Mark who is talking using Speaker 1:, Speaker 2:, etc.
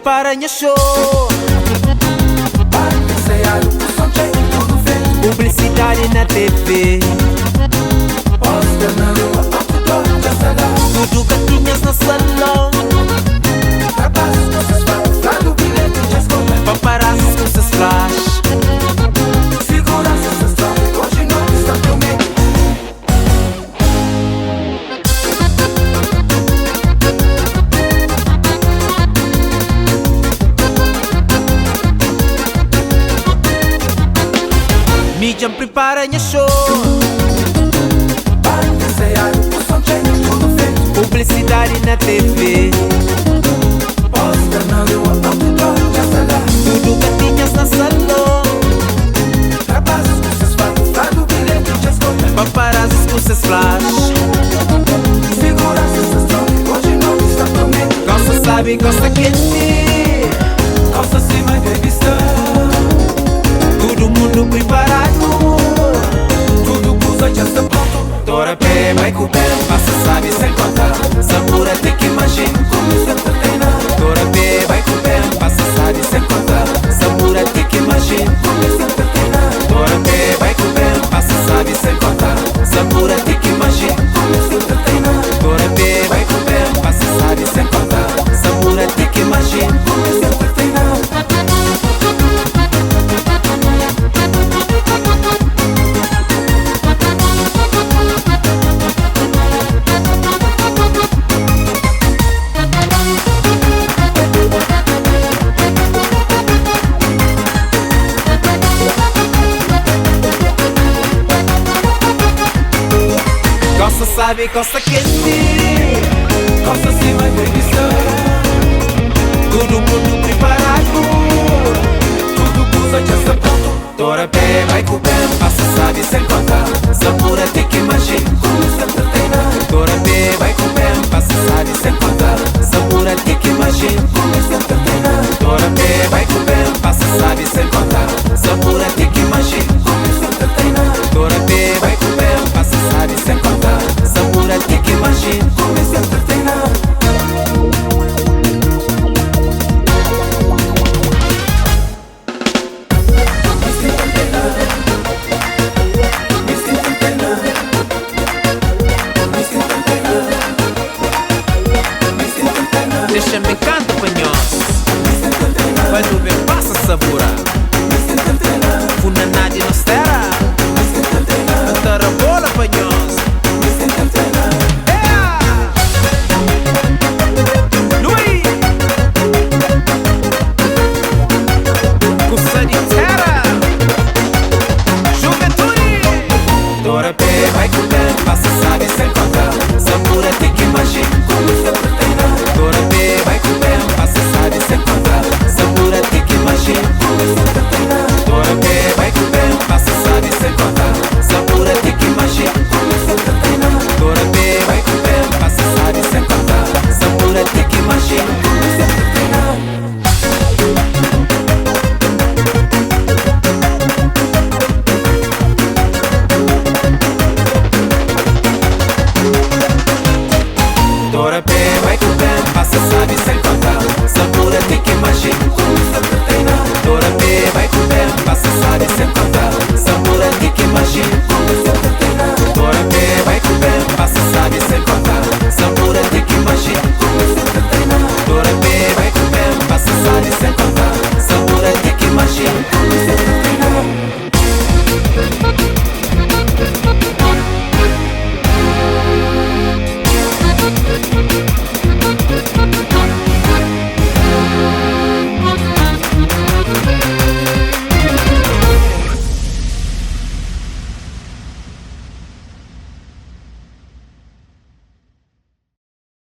Speaker 1: Paranha Show.
Speaker 2: Para ensaiar o som cheio, tudo feito.
Speaker 1: Publicidade na TV,
Speaker 2: Poster na rua, outdoor, já será.
Speaker 1: tudo gatinhas no salão,
Speaker 2: Rapazes com seus fatos, lá do bilhete já escolhem.
Speaker 1: paparazzis com seus flash.
Speaker 2: Segurança ancestral, hoje não está tão medo.
Speaker 1: Mídia Paranha Show.
Speaker 2: Para ensaiar o som cheio, tudo feito.
Speaker 1: Publicidade na TV,
Speaker 2: Poster na rua, outdoor, já será.
Speaker 1: tudo gatinhas no salão,
Speaker 2: Rapazes com seus fatos, lá do bilhete já escolhem.
Speaker 1: paparazzis com seus flash.
Speaker 2: Segurança ancestral, hoje não está tão medo.
Speaker 1: Gosta sabe, gosta quente,
Speaker 2: Calça acima e revista.
Speaker 1: todo mundo preparado.
Speaker 2: Tudo usa já está pronto.
Speaker 1: Tora pé, vai com pé, passa sabe sem contar. Sabura tem que imagina,
Speaker 2: Como sempre tem na
Speaker 1: tora pé, vai com pé, passa sabe sem contar. Sabura tem que imagina,
Speaker 2: Como sempre tem na
Speaker 1: tora pé, vai com pé, passa sabe sem contar. Sabura tem que imagina,
Speaker 2: Como sempre tem na
Speaker 1: tora pé, vai com pé, passa sabe sem contar. Sabura tem que imagina.
Speaker 2: Como sempre tem na
Speaker 1: Gosta sabe, gosta quente,
Speaker 2: Calça acima e revista.
Speaker 1: todo mundo preparado.
Speaker 2: Tudo usa já está pronto.
Speaker 1: Tora pé, vai com pé, passa sabe sem contar. Sabura